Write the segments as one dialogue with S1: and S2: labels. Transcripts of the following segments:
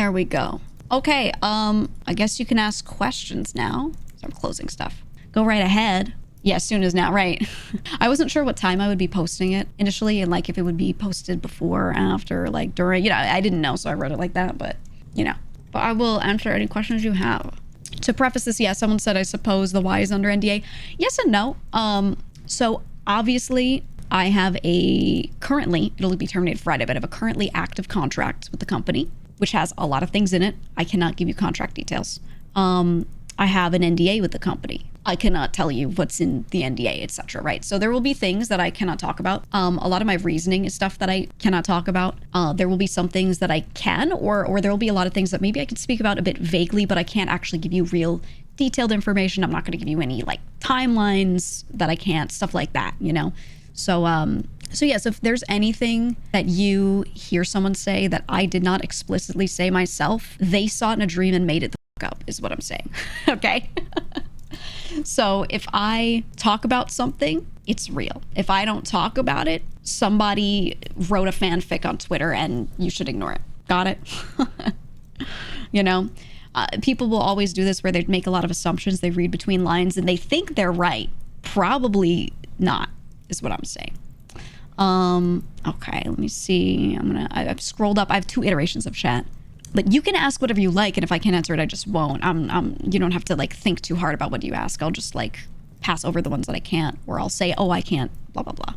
S1: There we go. Okay, I guess you can ask questions now. So I'm closing stuff. Go right ahead. Yeah, as soon as now, right? I wasn't sure what time I would be posting it initially, and like if it would be posted before, after, like during, you know, I didn't know, so I wrote it like that, but you know. But I will answer any questions you have. To preface this, yeah, someone said, I suppose the Y is under NDA. Yes and no. So obviously I have currently, it'll be terminated Friday, but I have a currently active contract with the company, which has a lot of things in it. I cannot give you contract details. I have an NDA with the company. I cannot tell you what's in the NDA, etc. Right? So there will be things that I cannot talk about. A lot of my reasoning is stuff that I cannot talk about. There will be some things that I can, or there will be a lot of things that maybe I can speak about a bit vaguely, but I can't actually give you real detailed information. I'm not going to give you any like timelines that I can't, stuff like that, you know? So yes, if there's anything that you hear someone say that I did not explicitly say myself, they saw it in a dream and made it the fuck up, is what I'm saying. Okay? So if I talk about something, it's real. If I don't talk about it, somebody wrote a fanfic on Twitter and you should ignore it. Got it? You know? People will always do this where they make a lot of assumptions. They read between lines and they think they're right. Probably not, is what I'm saying. Okay, let me see. I've scrolled up. I have 2 iterations of chat. But you can ask whatever you like, and if I can't answer it, I just won't. You don't have to like think too hard about what you ask. I'll just like pass over the ones that I can't, or I'll say, oh, I can't, blah, blah, blah.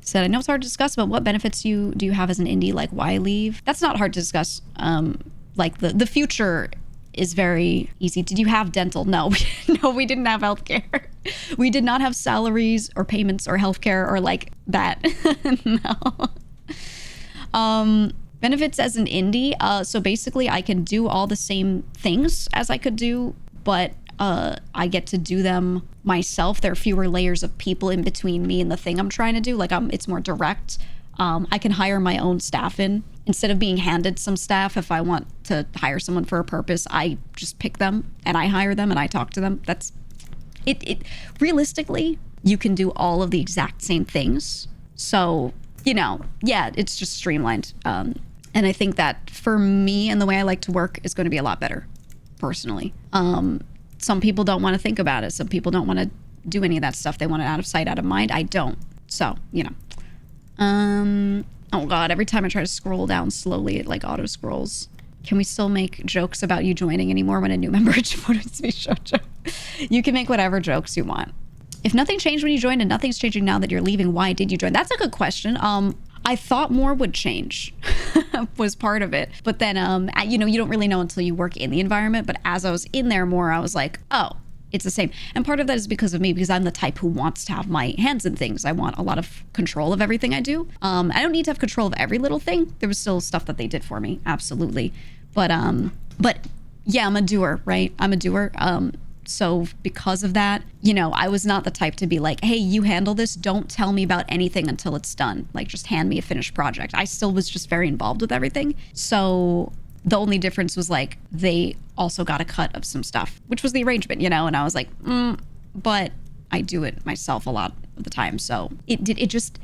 S1: Said, I know it's hard to discuss, but what benefits do you have as an indie? Like, why leave? That's not hard to discuss. Like the future is very easy. Did you have dental? No, no, we didn't have healthcare. We did not have salaries or payments or healthcare or like that. No. Benefits as an indie. So basically I can do all the same things as I could do, but I get to do them myself. There are fewer layers of people in between me and the thing I'm trying to do. Like it's more direct. I can hire my own staff in. Instead of being handed some staff, if I want to hire someone for a purpose, I just pick them and I hire them and I talk to them. That's it. Realistically, you can do all of the exact same things. So, you know, yeah, it's just streamlined. And I think that for me and the way I like to work is going to be a lot better, personally. Some people don't want to think about it. Some people don't want to do any of that stuff. They want it out of sight, out of mind. I don't. So, you know. Oh God, every time I try to scroll down slowly, it like auto scrolls. Can we still make jokes about you joining anymore when a new member joins VShojo? You can make whatever jokes you want. If nothing changed when you joined and nothing's changing now that you're leaving, why did you join? That's a good question. I thought more would change was part of it. But then, you know, you don't really know until you work in the environment. But as I was in there more, I was like, oh, it's the same. And part of that is because of me, because I'm the type who wants to have my hands in things. I want a lot of control of everything I do. I don't need to have control of every little thing. There was still stuff that they did for me. Absolutely. But yeah, I'm a doer, right? I'm a doer. So because of that, you know, I was not the type to be like, hey, you handle this. Don't tell me about anything until it's done. Like, just hand me a finished project. I still was just very involved with everything. So the only difference was like, they also got a cut of some stuff, which was the arrangement, you know? And I was like, but I do it myself a lot of the time. So it just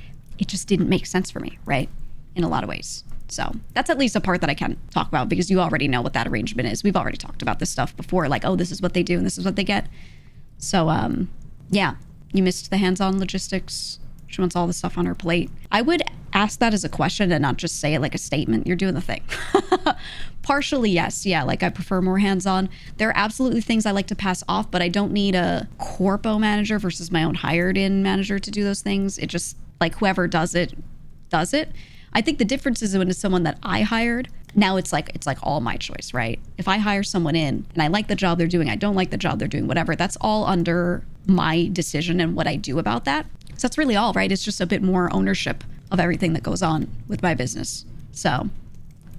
S1: didn't make sense for me, right? In a lot of ways. So that's at least a part that I can talk about because you already know what that arrangement is. We've already talked about this stuff before, like, oh, this is what they do and this is what they get. So, yeah, you missed the hands-on logistics. She wants all the stuff on her plate. I would ask that as a question and not just say it like a statement. You're doing the thing. Partially, yes. Yeah, like I prefer more hands-on. There are absolutely things I like to pass off, but I don't need a corpo manager versus my own hired-in manager to do those things. It just, like, whoever does it, does it. I think the difference is when it's someone that I hired, now it's like all my choice, right? If I hire someone in and I like the job they're doing, I don't like the job they're doing, whatever, that's all under my decision and what I do about that. So that's really all, right? It's just a bit more ownership of everything that goes on with my business. So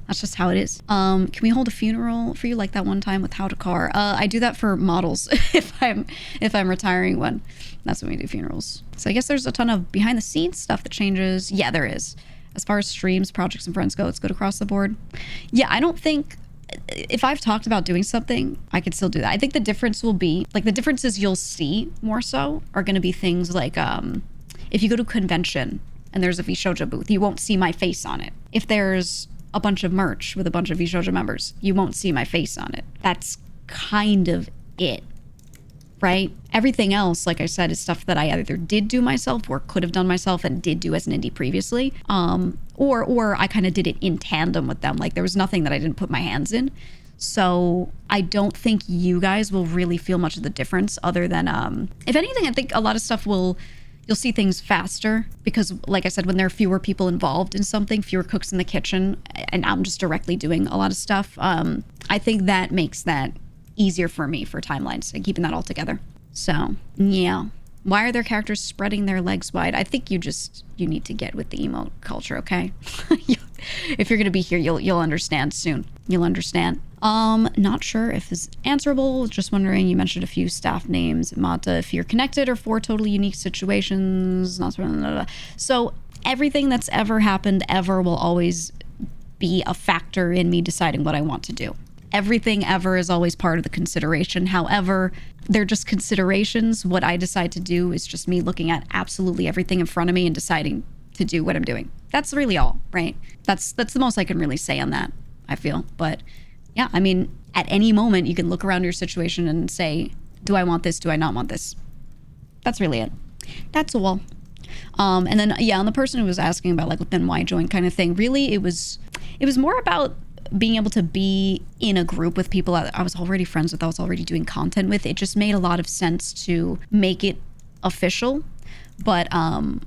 S1: that's just how it is. Can we hold a funeral for you like that one time with How to Car? I do that for models if I'm retiring one. That's when we do funerals. So I guess there's a ton of behind the scenes stuff that changes. Yeah, there is. As far as streams, projects, and friends go, it's good across the board. Yeah, I don't think, if I've talked about doing something, I could still do that. I think the difference will be, like the differences you'll see more so are going to be things like, if you go to a convention and there's a VShojo booth, you won't see my face on it. If there's a bunch of merch with a bunch of VShojo members. You won't see my face on it. That's kind of it, right? Everything else, like I said, is stuff that I either did do myself or could have done myself and did do as an indie previously. Or I kind of did it in tandem with them. Like there was nothing that I didn't put my hands in. So I don't think you guys will really feel much of the difference other than, if anything, I think a lot of stuff you'll see things faster because, like I said, when there are fewer people involved in something, fewer cooks in the kitchen, and I'm just directly doing a lot of stuff, I think that makes that easier for me for timelines and keeping that all together. So, yeah. Why are their characters spreading their legs wide? I think you need to get with the emote culture, okay? If you're going to be here, you'll understand soon. You'll understand. Not sure if it's answerable. Just wondering, you mentioned a few staff names. Mata, if you're connected or for totally unique situations. Not so everything that's ever happened ever will always be a factor in me deciding what I want to do. Everything ever is always part of the consideration. However, they're just considerations. What I decide to do is just me looking at absolutely everything in front of me and deciding to do what I'm doing. That's really all, right? That's the most I can really say on that, I feel. But yeah, I mean, at any moment you can look around your situation and say, do I want this? Do I not want this? That's really it. That's all. And then, yeah, on the person who was asking about like then why join kind of thing, really it was more about being able to be in a group with people I was already friends with, I was already doing content with. It just made a lot of sense to make it official. But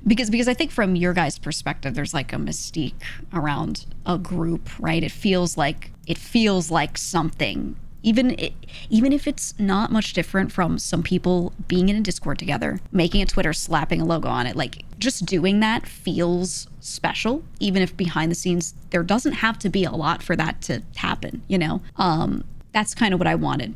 S1: because I think from your guys' perspective, there's like a mystique around a group, right? It feels like something, even if it's not much different from some people being in a Discord together, making a Twitter, slapping a logo on it. Like just doing that feels special, even if behind the scenes there doesn't have to be a lot for that to happen, you know? That's kind of what I wanted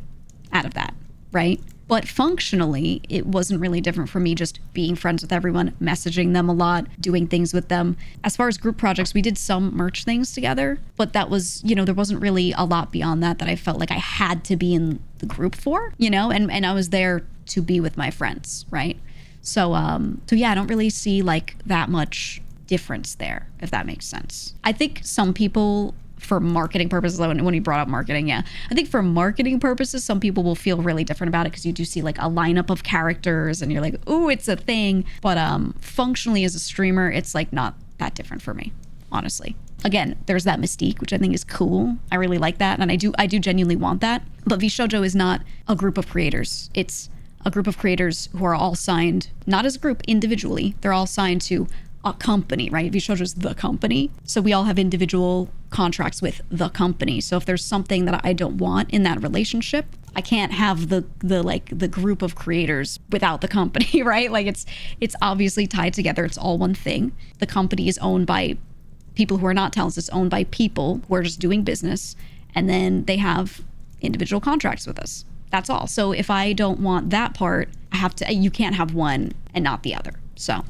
S1: out of that, right? But functionally, it wasn't really different for me just being friends with everyone, messaging them a lot, doing things with them. As far as group projects, we did some merch things together, but that was, you know, there wasn't really a lot beyond that I felt like I had to be in the group for, you know, and I was there to be with my friends, right? So yeah, I don't really see like that much difference there, if that makes sense. I think some people, for marketing purposes, when you brought up marketing, yeah, I think for marketing purposes, some people will feel really different about it because you do see like a lineup of characters and you're like, ooh, it's a thing. But functionally as a streamer, it's like not that different for me, honestly. Again, there's that mystique, which I think is cool. I really like that. And I do genuinely want that. But VShojo is not a group of creators. It's a group of creators who are all signed, not as a group individually. They're all signed to a company, right? VShojo is the company. So we all have individual contracts with the company. So if there's something that I don't want in that relationship, I can't have the group of creators without the company, right? Like it's obviously tied together. It's all one thing. The company is owned by people who are not talents. It's owned by people who are just doing business. And then they have individual contracts with us. That's all. So if I don't want that part, you can't have one and not the other. So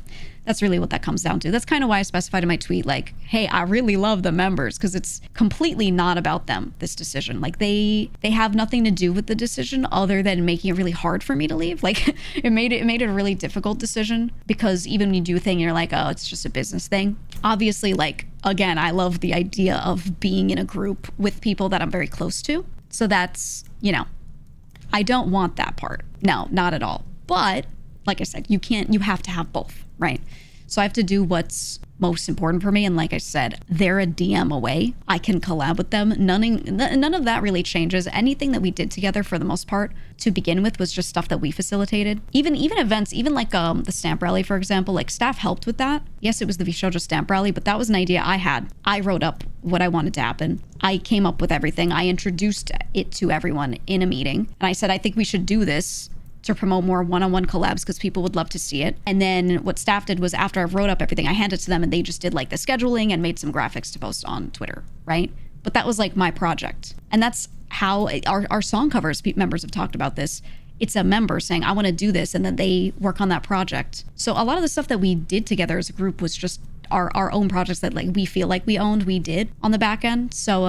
S1: that's really what that comes down to. That's kind of why I specified in my tweet, like, hey, I really love the members because it's completely not about them, this decision. Like they have nothing to do with the decision other than making it really hard for me to leave. Like it made it a really difficult decision because even when you do a thing, you're like, oh, it's just a business thing. Obviously, like, again, I love the idea of being in a group with people that I'm very close to. So that's, you know, I don't want that part. No, not at all. But like I said, you have to have both, right? So I have to do what's most important for me. And like I said, they're a DM away. I can collab with them. None of that really changes. Anything that we did together for the most part to begin with was just stuff that we facilitated. Even events, even like the stamp rally, for example, like staff helped with that. Yes, it was the VShojo stamp rally, but that was an idea I had. I wrote up what I wanted to happen. I came up with everything. I introduced it to everyone in a meeting. And I said, I think we should do this to promote more one-on-one collabs because people would love to see it. And then what staff did was after I wrote up everything, I handed it to them and they just did like the scheduling and made some graphics to post on Twitter, right? But that was like my project. And that's how our song covers members have talked about this. It's a member saying, I want to do this, and then they work on that project. So a lot of the stuff that we did together as a group was just our own projects that like we feel like we did on the back end. So,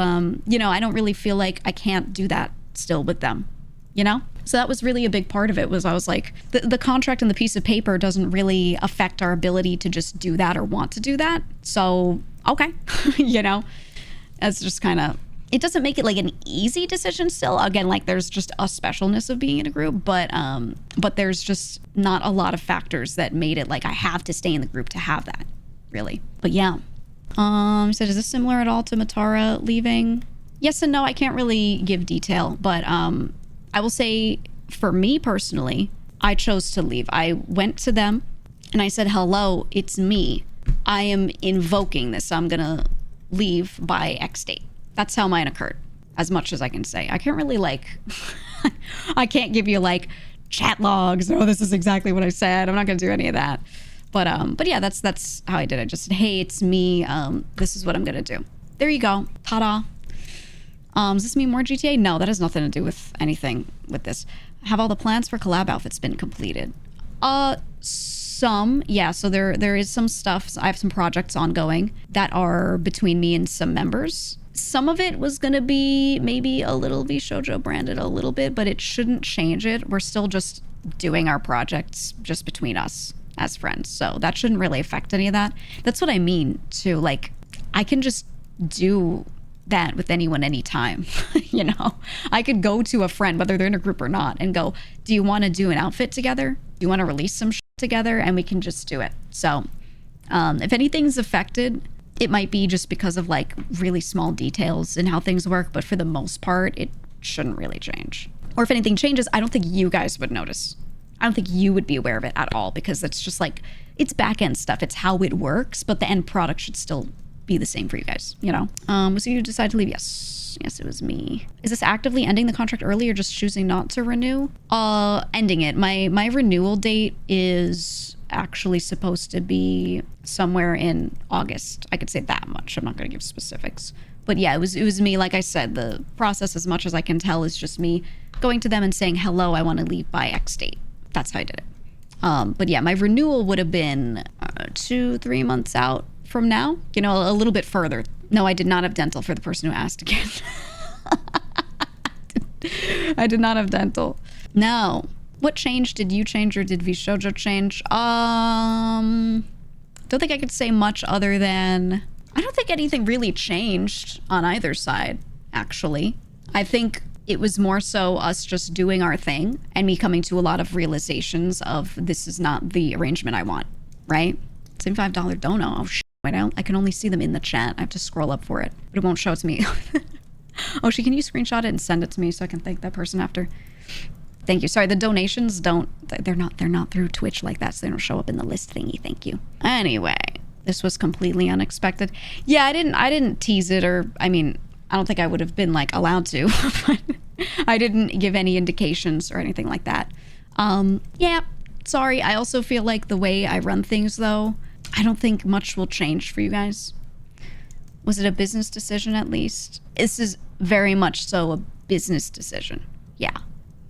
S1: you know, I don't really feel like I can't do that still with them, you know? So that was really a big part of it was I was like, the contract and the piece of paper doesn't really affect our ability to just do that or want to do that. So, okay, you know, It's just kind of, it doesn't make it like an easy decision still. Again, like there's just a specialness of being in a group, but there's just not a lot of factors that made it like I have to stay in the group to have that, really. But yeah. So is this similar at all to Matara leaving? Yes and no. I can't really give detail, but I will say for me personally, I chose to leave. I went to them and I said, hello, it's me. I am invoking this. I'm going to leave by X date. That's how mine occurred, as much as I can say. I can't really like, I can't give you like chat logs. Oh, this is exactly what I said. I'm not going to do any of that. But yeah, that's how I did it. Just said, hey, it's me. This is what I'm going to do. There you go. Ta-da. Does this mean more GTA? No, that has nothing to do with anything with this. Have all the plans for collab outfits been completed? Some, yeah. So there is some stuff. I have some projects ongoing that are between me and some members. Some of it was going to be maybe a little VShojo branded a little bit, but it shouldn't change it. We're still just doing our projects just between us as friends. So that shouldn't really affect any of that. That's what I mean too. Like, I can just do that with anyone anytime. You know, I could go to a friend, whether they're in a group or not, and go, do you want to do an outfit together? Do you want to release some shit together? And we can just do it. So if anything's affected, it might be just because of like really small details in how things work, but for the most part, it shouldn't really change. Or if anything changes, I don't think you guys would notice. I don't think you would be aware of it at all, because it's just like, it's back end stuff. It's how it works, but the end product should still be the same for you guys, you know? So you decide to leave? Yes, it was me. Is this actively ending the contract early or just choosing not to renew? Ending it. My renewal date is actually supposed to be somewhere in August. I could say that much. I'm not going to give specifics. But yeah, it was me. Like I said, the process, as much as I can tell, is just me going to them and saying, hello, I want to leave by X date. That's how I did it. But yeah, my renewal would have been 2-3 months out from now, you know, a little bit further. No, I did not have dental, for the person who asked again. I did not have dental. No. What changed? Did you change or did VShojo change? Don't think I could say much other than, I don't think anything really changed on either side, actually. I think it was more so us just doing our thing and me coming to a lot of realizations of this is not the arrangement I want, right? $75 dono. Oh, shit. I can only see them in the chat. I have to scroll up for it, but it won't show it to me. Oh, can you screenshot it and send it to me so I can thank that person after? Thank you. Sorry, the donations they're not through Twitch like that, so they don't show up in the list thingy. Thank you. Anyway, this was completely unexpected. Yeah, I didn't tease it, or I mean, I don't think I would have been like allowed to. But I didn't give any indications or anything like that. Yeah, sorry. I also feel like the way I run things, though, I don't think much will change for you guys. Was it a business decision at least? This is very much so a business decision. Yeah,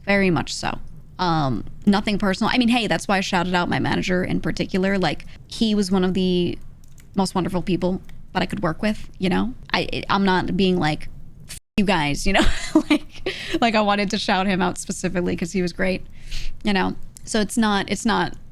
S1: very much so. Nothing personal. I mean, hey, that's why I shouted out my manager in particular. Like, he was one of the most wonderful people that I could work with, you know? I'm not being like, F you guys, you know? like I wanted to shout him out specifically because he was great, you know? So it's not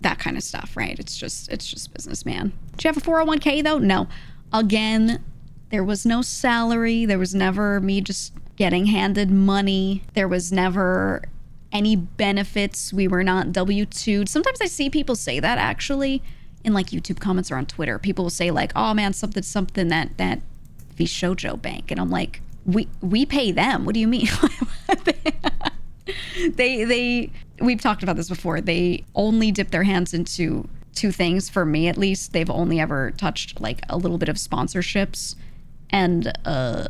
S1: that kind of stuff, right? It's just business, man. Do you have a 401k though? No. Again, there was no salary. There was never me just getting handed money. There was never any benefits. We were not W-2'd. Sometimes I see people say that actually in like YouTube comments or on Twitter. People will say like, oh man, something that VShojo bank. And I'm like, we pay them. What do you mean? We've talked about this before. They only dip their hands into two things, for me at least. They've only ever touched like a little bit of sponsorships and a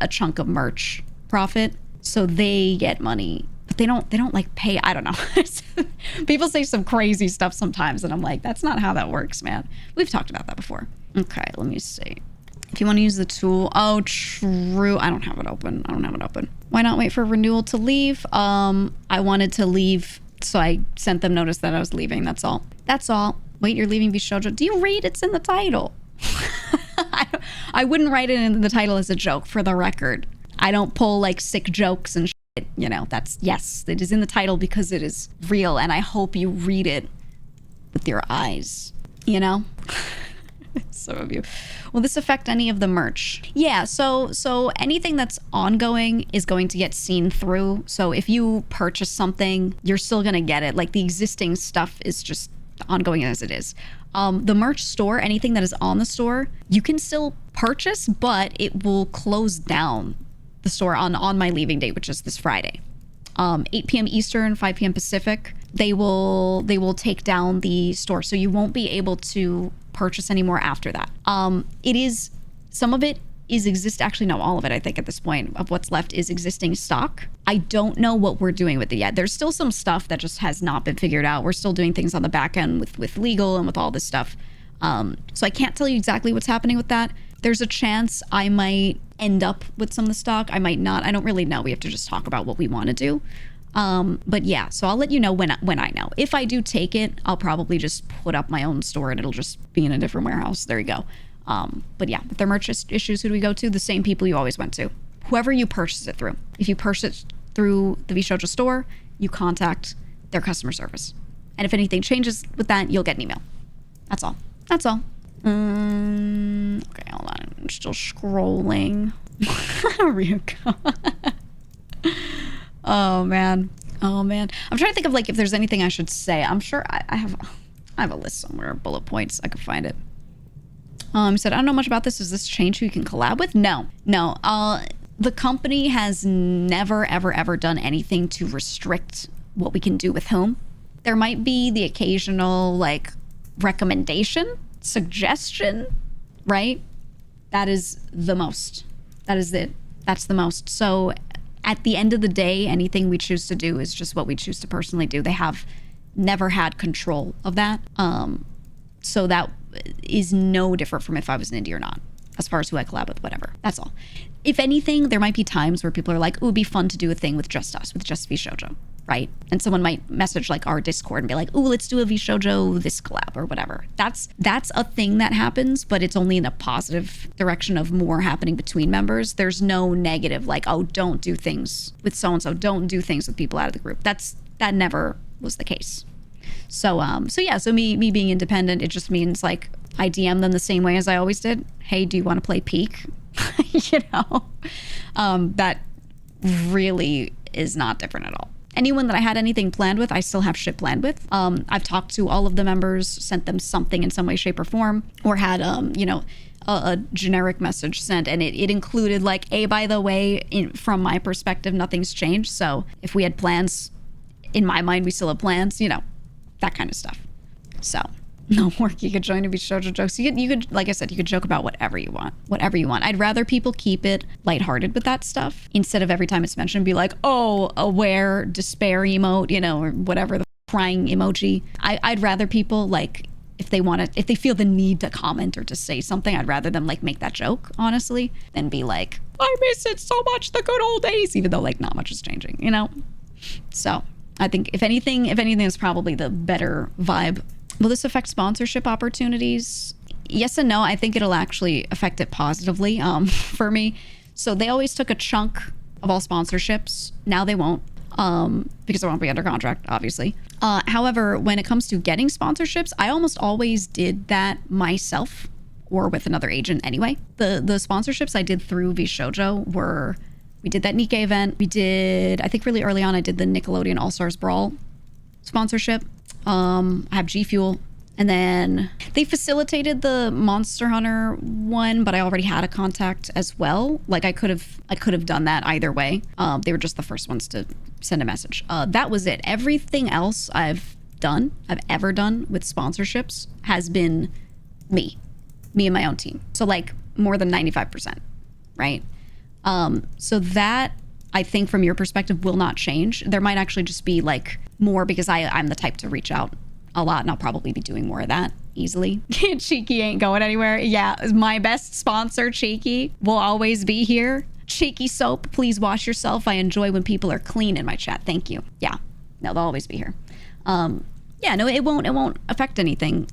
S1: chunk of merch profit. So they get money, but they don't like pay. I don't know. People say some crazy stuff sometimes and I'm like, that's not how that works, man. We've talked about that before. Okay, let me see. If you want to use the tool. Oh, true. I don't have it open. Why not wait for renewal to leave? I wanted to leave, so I sent them notice that I was leaving. That's all. Wait, you're leaving VShojo? Do you read? It's in the title. I wouldn't write it in the title as a joke, for the record. I don't pull like sick jokes and shit, you know. Yes, it is in the title because it is real, and I hope you read it with your eyes, you know? Some of you. Will this affect any of the merch? Yeah, so anything that's ongoing is going to get seen through. So if you purchase something, you're still gonna get it. Like the existing stuff is just ongoing as it is. The merch store, anything that is on the store, you can still purchase, but it will close down the store on my leaving date, which is this Friday. 8 p.m. Eastern, 5 p.m. Pacific. They will take down the store, so you won't be able to purchase anymore after that. It is, some of it is actually no, all of it I think at this point of what's left is existing stock. I don't know what we're doing with it yet. There's still some stuff that just has not been figured out. We're still doing things on the back end with legal and with all this stuff. So I can't tell you exactly what's happening with that. There's a chance I might end up with some of the stock. I might not. I don't really know. We have to just talk about what we want to do. But yeah, so I'll let you know when I know. If I do take it, I'll probably just put up my own store and it'll just be in a different warehouse. There you go. But yeah, with their merch issues, who do we go to? The same people you always went to. Whoever you purchase it through. If you purchase it through the VShojo store, you contact their customer service. And if anything changes with that, you'll get an email. That's all. That's all. Okay, hold on. I'm still scrolling. Ryuko. Oh man. Oh man. I'm trying to think of like if there's anything I should say. I'm sure I have a list somewhere, bullet points. I could find it. He said, I don't know much about this. Is this change who you can collab with? No. The company has never, ever done anything to restrict what we can do with whom. There might be the occasional like recommendation, suggestion, right? That is the most. That is it. That's the most. So at the end of the day, anything we choose to do is just what we choose to personally do. They have never had control of that. So that is no different from if I was an indie or not, as far as who I collab with, whatever. That's all. If anything, there might be times where people are like, "Ooh, it'd be fun to do a thing with just us, with just VShojo," right? And someone might message like our Discord and be like, "Ooh, let's do a VShojo this collab or whatever." That's a thing that happens, but it's only in a positive direction of more happening between members. There's no negative like, "Oh, don't do things with so and so. Don't do things with people out of the group." That never was the case. So me being independent, it just means like I DM them the same way as I always did. Hey, do you want to play Peak? You know, that really is not different at all. Anyone that I had anything planned with, I still have shit planned with. I've talked to all of the members, sent them something in some way, shape, or form, or had a generic message sent, and it included like, "Hey, by the way, from my perspective, nothing's changed. So if we had plans, in my mind, we still have plans. You know, that kind of stuff." So no work. You could join to be VShojo jokes. You could, like I said, you could joke about whatever you want. Whatever you want. I'd rather people keep it lighthearted with that stuff instead of every time it's mentioned be like, "Oh, aware, despair emote," you know, or whatever, the crying emoji. I'd rather people like, if they feel the need to comment or to say something, I'd rather them like make that joke, honestly, than be like, "I miss it so much, the good old days," even though like not much is changing, you know? So I think if anything is probably the better vibe. Will this affect sponsorship opportunities? Yes and no. I think it'll actually affect it positively for me. So they always took a chunk of all sponsorships. Now they won't because I won't be under contract, obviously. However, when it comes to getting sponsorships, I almost always did that myself or with another agent anyway. The sponsorships I did through VShojo were, we did that Nikkei event. We did, I think really early on, I did the Nickelodeon All-Stars Brawl sponsorship. I have G Fuel, and then they facilitated the Monster Hunter one, but I already had a contact as well. Like I could have done that either way. They were just the first ones to send a message. That was it. Everything else I've ever done with sponsorships has been me and my own team. So like more than 95%, right? So that, I think from your perspective, will not change. There might actually just be like more because I'm the type to reach out a lot, and I'll probably be doing more of that easily. Cheeky ain't going anywhere. Yeah, my best sponsor, Cheeky, will always be here. Cheeky soap, please wash yourself. I enjoy when people are clean in my chat. Thank you. Yeah, no, they'll always be here. Yeah, no, it won't affect anything.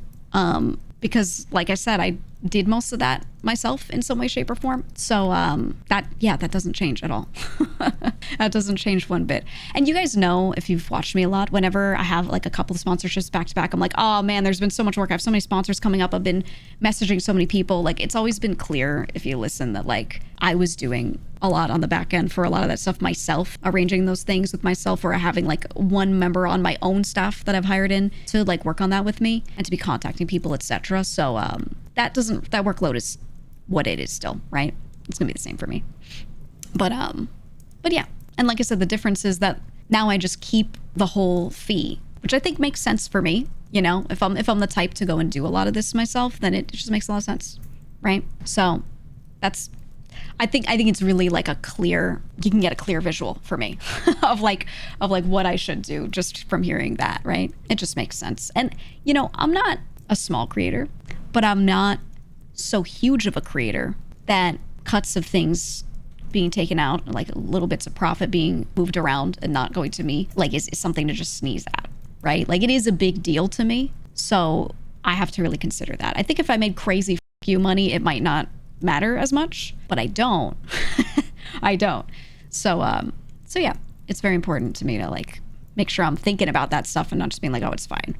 S1: Because like I said, did most of that myself in some way, shape, or form. So that doesn't change at all. That doesn't change one bit. And you guys know, if you've watched me a lot, whenever I have like a couple of sponsorships back to back, I'm like, oh man, there's been so much work. I have so many sponsors coming up. I've been messaging so many people. Like, it's always been clear, if you listen, that like I was doing a lot on the back end for a lot of that stuff myself, arranging those things with myself, or having like one member on my own staff that I've hired in to like work on that with me and to be contacting people, etc. So that workload is what it is still, right? It's gonna be the same for me. But yeah. And like I said, the difference is that now I just keep the whole fee, which I think makes sense for me. You know, if I'm the type to go and do a lot of this myself, then it just makes a lot of sense, right? So that's, I think it's really like you can get a clear visual for me of like what I should do just from hearing that, right? It just makes sense. And you know, I'm not a small creator, but I'm not so huge of a creator that cuts of things being taken out, like little bits of profit being moved around and not going to me, like is something to just sneeze at, right? Like, it is a big deal to me. So I have to really consider that. I think if I made crazy f you money, it might not matter as much, but I don't. I don't. So yeah, it's very important to me to like make sure I'm thinking about that stuff and not just being like, oh, it's fine.